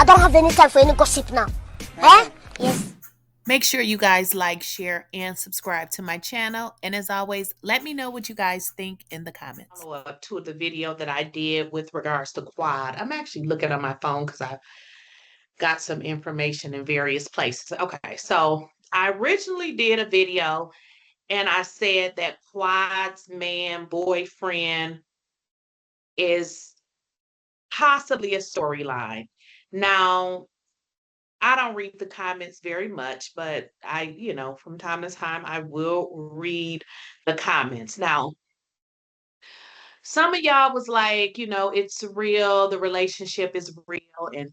don't have any time for any gossip now. Eh? Yes. Make sure you guys like, share, and subscribe to my channel. And as always, let me know what you guys think in the comments. Follow up to the video that I did with regards to Quad. I'm actually looking on my phone because I got some information in various places. Okay, so I originally did a video and I said that Quad's boyfriend is possibly a storyline. Now, I don't read the comments very much, but from time to time, I will read the comments. Now, some of y'all was like, it's real, the relationship is real. And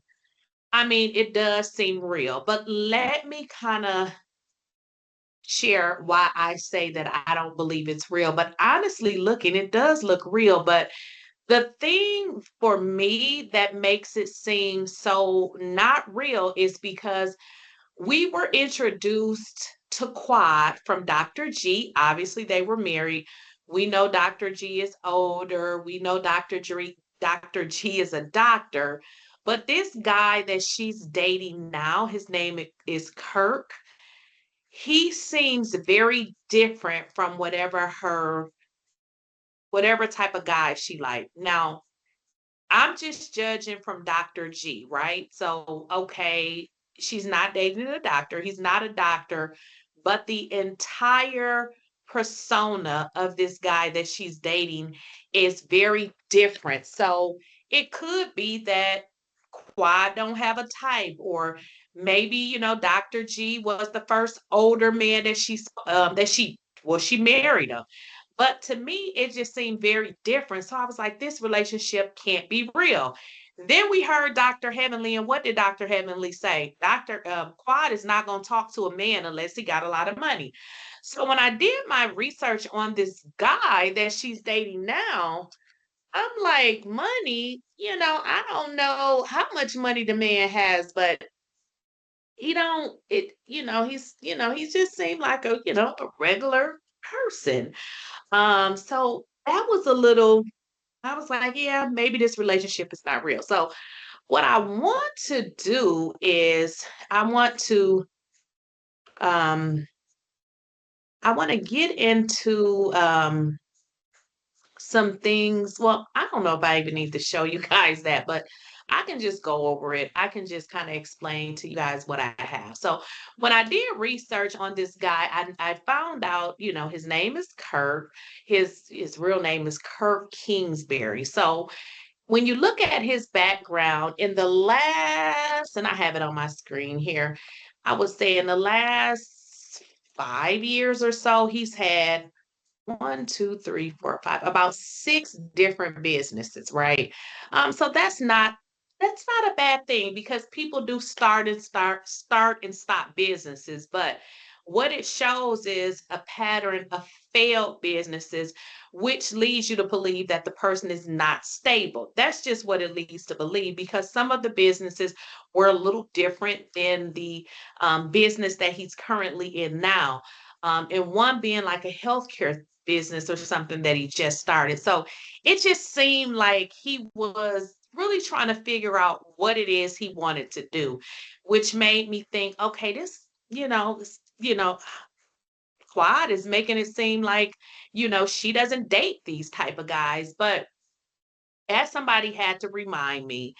I mean, it does seem real, but let me kind of share why I say that I don't believe it's real. But honestly, looking, it does look real. But the thing for me that makes it seem so not real is because we were introduced to Quad from Dr. G. Obviously, they were married. We know Dr. G is older. We know Dr. G is a doctor. But this guy that she's dating now, his name is Kirk. He seems very different from whatever type of guy she liked. Now, I'm just judging from Dr. G, right? So, okay, she's not dating a doctor. He's not a doctor, but the entire persona of this guy that she's dating is very different. So it could be that Quad don't have a type, or maybe, Dr. G was the first older man that she married him. But to me, it just seemed very different. So I was like, this relationship can't be real. Then we heard Dr. Heavenly, and what did Dr. Heavenly say? Dr. Quad is not going to talk to a man unless he got a lot of money. So when I did my research on this guy that she's dating now, I'm like, money, I don't know how much money the man has, but he's just seemed like a regular person. So that was I was like, yeah, maybe this relationship is not real. So what I want to do is um I want to get into some things. Well, I don't know if I even need to show you guys that, but I can just go over it. I can just kind of explain to you guys what I have. So when I did research on this guy, I found out, his name is Kirk. His real name is Kirk Kingsbury. So when you look at his background in the last, and I have it on my screen here, I would say in the last 5 years or so, he's had one, two, three, four, five, about 6 different businesses, right? So that's not a bad thing because people do start and stop businesses, but what it shows is a pattern of failed businesses, which leads you to believe that the person is not stable. That's just what it leads to believe, because some of the businesses were a little different than the business that he's currently in now. And one being like a healthcare business or something that he just started. So it just seemed like he was really trying to figure out what it is he wanted to do, which made me think, okay, Quad is making it seem like, she doesn't date these type of guys. But as somebody had to remind me,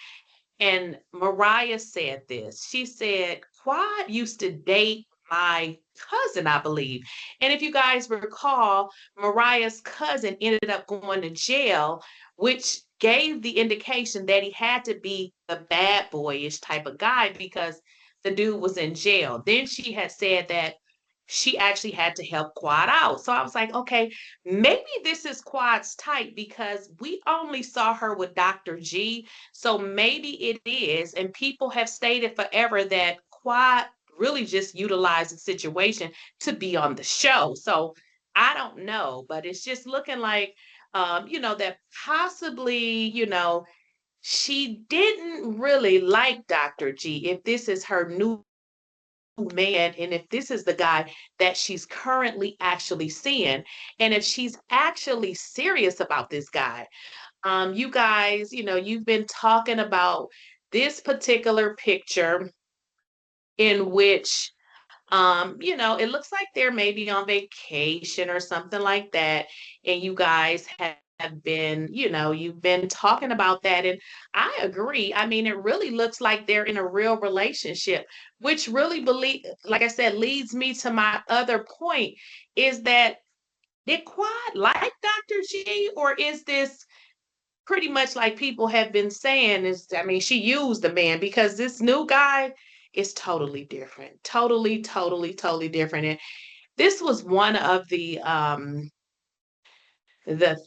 and Mariah said this, she said, Quad used to date my cousin, I believe. And if you guys recall, Mariah's cousin ended up going to jail, which gave the indication that he had to be the bad boyish type of guy because the dude was in jail. Then she had said that she actually had to help Quad out. So I was like, okay, maybe this is Quad's type because we only saw her with Dr. G. So maybe it is. And people have stated forever that Quad really just utilized the situation to be on the show. So I don't know, but it's just looking like, that possibly, she didn't really like Dr. G if this is her new man, and if this is the guy that she's currently actually seeing, and if she's actually serious about this guy. You guys, you've been talking about this particular picture in which it looks like they're maybe on vacation or something like that. And you guys have been, you've been talking about that. And I agree. I mean, it really looks like they're in a real relationship, which really like I said, leads me to my other point is that did Quad like Dr. G, or is this pretty much like people have been saying she used the man, because this new guy is totally different. Totally, totally, totally different. And this was one of the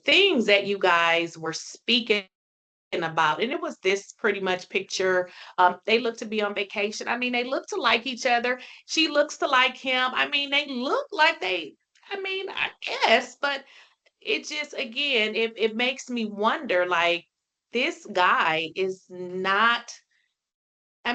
things that you guys were speaking about. And it was this pretty much picture. They look to be on vacation. I mean, they look to like each other. She looks to like him. I mean, they look like I guess, but it just, again, it makes me wonder, like, this guy is not,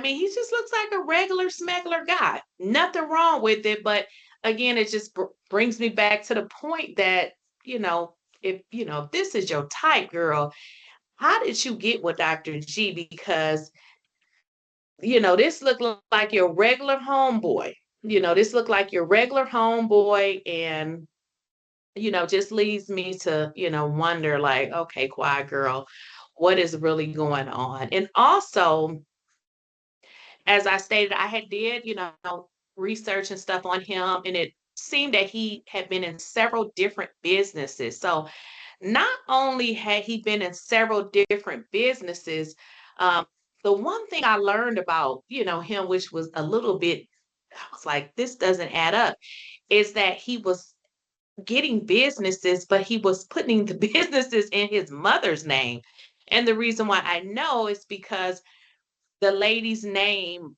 he just looks like a regular smuggler guy. Nothing wrong with it, but again, it just brings me back to the point that, if this is your type, girl, how did you get with Dr. G? Because, this looked like your regular homeboy. This looked like your regular homeboy, and just leads me to, wonder, like, okay, quiet girl, what is really going on? And also, as I stated, I did, research and stuff on him, and it seemed that he had been in several different businesses. So not only had he been in several different businesses, um, the one thing I learned about, him, which was a little bit, I was like, this doesn't add up, is that he was getting businesses, but he was putting the businesses in his mother's name. And the reason why I know is because the lady's name,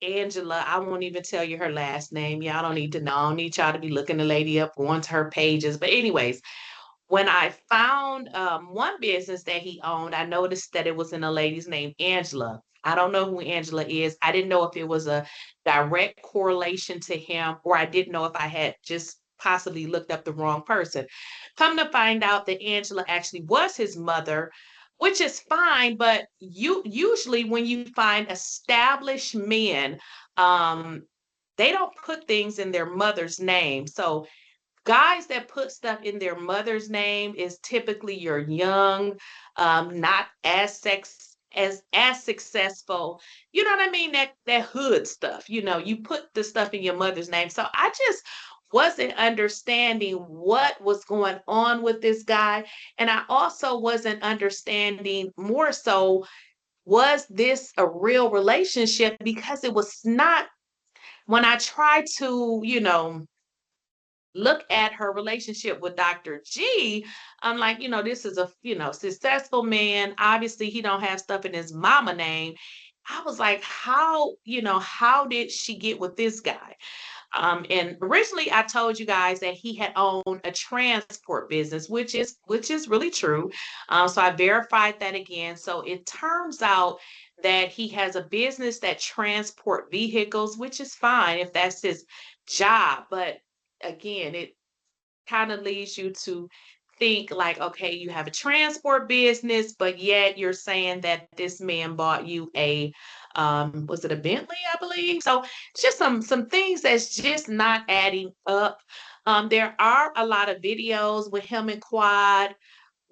Angela, I won't even tell you her last name. Y'all don't need to know. I don't need y'all to be looking the lady up, going to her pages. But anyways, when I found one business that he owned, I noticed that it was in a lady's name, Angela. I don't know who Angela is. I didn't know if it was a direct correlation to him, or I didn't know if I had just possibly looked up the wrong person. Come to find out that Angela actually was his mother, which is fine. But usually when you find established men, um, they don't put things in their mother's name. So guys that put stuff in their mother's name is typically your young, not as successful. You know what I mean? That hood stuff. You put the stuff in your mother's name. So I just wasn't understanding what was going on with this guy. And I also wasn't understanding, more so, was this a real relationship? Because it was not. When I tried to, look at her relationship with Dr. G, I'm like, this is a, successful man. Obviously, he don't have stuff in his mama name. I was like, how did she get with this guy? And originally I told you guys that he had owned a transport business, which is really true. So I verified that again. So it turns out that he has a business that transport vehicles, which is fine if that's his job. But again, it kind of leads you to think like, okay, you have a transport business, but yet you're saying that this man bought you a was it a Bentley, I believe. So just some things that's just not adding up. There are a lot of videos with him and Quad,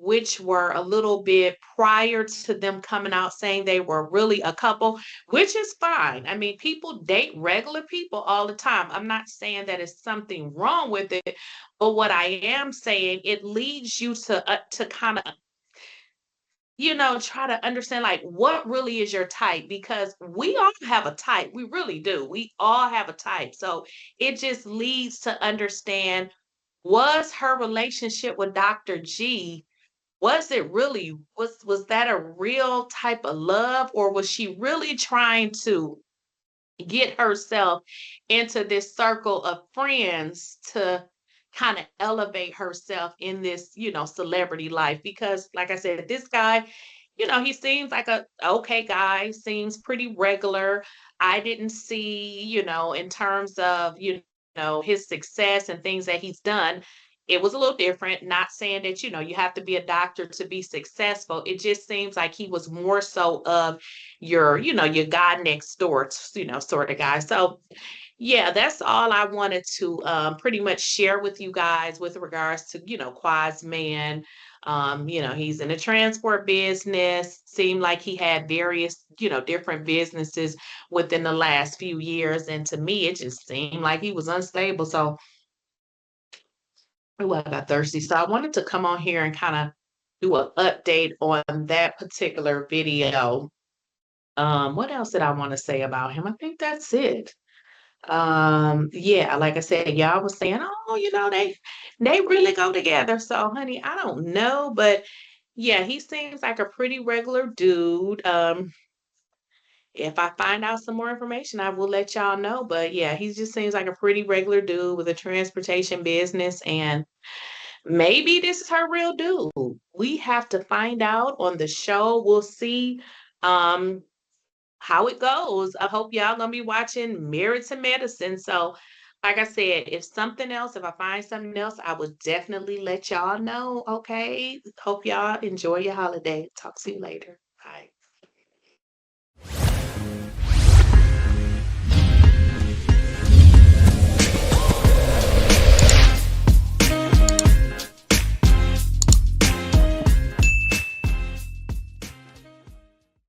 which were a little bit prior to them coming out saying they were really a couple, which is fine. I mean, people date regular people all the time. I'm not saying that it's something wrong with it, but what I am saying, it leads you to kind of, try to understand, like, what really is your type, because we all have a type. We really do. We all have a type. So it just leads to understand, was her relationship with Dr. G, was it really, was that a real type of love, or was she really trying to get herself into this circle of friends to kind of elevate herself in this, celebrity life? Because like I said, this guy, he seems like a okay guy, seems pretty regular. I didn't see, in terms of, his success and things that he's done, it was a little different. Not saying that, you have to be a doctor to be successful. It just seems like he was more so of your guy next door, sort of guy. So yeah, that's all I wanted to pretty much share with you guys with regards to, Quad's man. He's in the transport business. Seemed like he had various, different businesses within the last few years. And to me, it just seemed like he was unstable. So, oh, I got thirsty. So I wanted to come on here and kind of do an update on that particular video. What else did I want to say about him? I think that's it. Yeah, like I said, y'all was saying, oh, they really go together. So honey, I don't know, but yeah, he seems like a pretty regular dude. If I find out some more information, I will let y'all know. But yeah, he just seems like a pretty regular dude with a transportation business, and maybe this is her real dude. We have to find out on the show. We'll see. Um, how it goes. I hope y'all gonna be watching Married to Medicine. So, like I said, if I find something else, I will definitely let y'all know. Okay. Hope y'all enjoy your holiday. Talk to you later. Bye.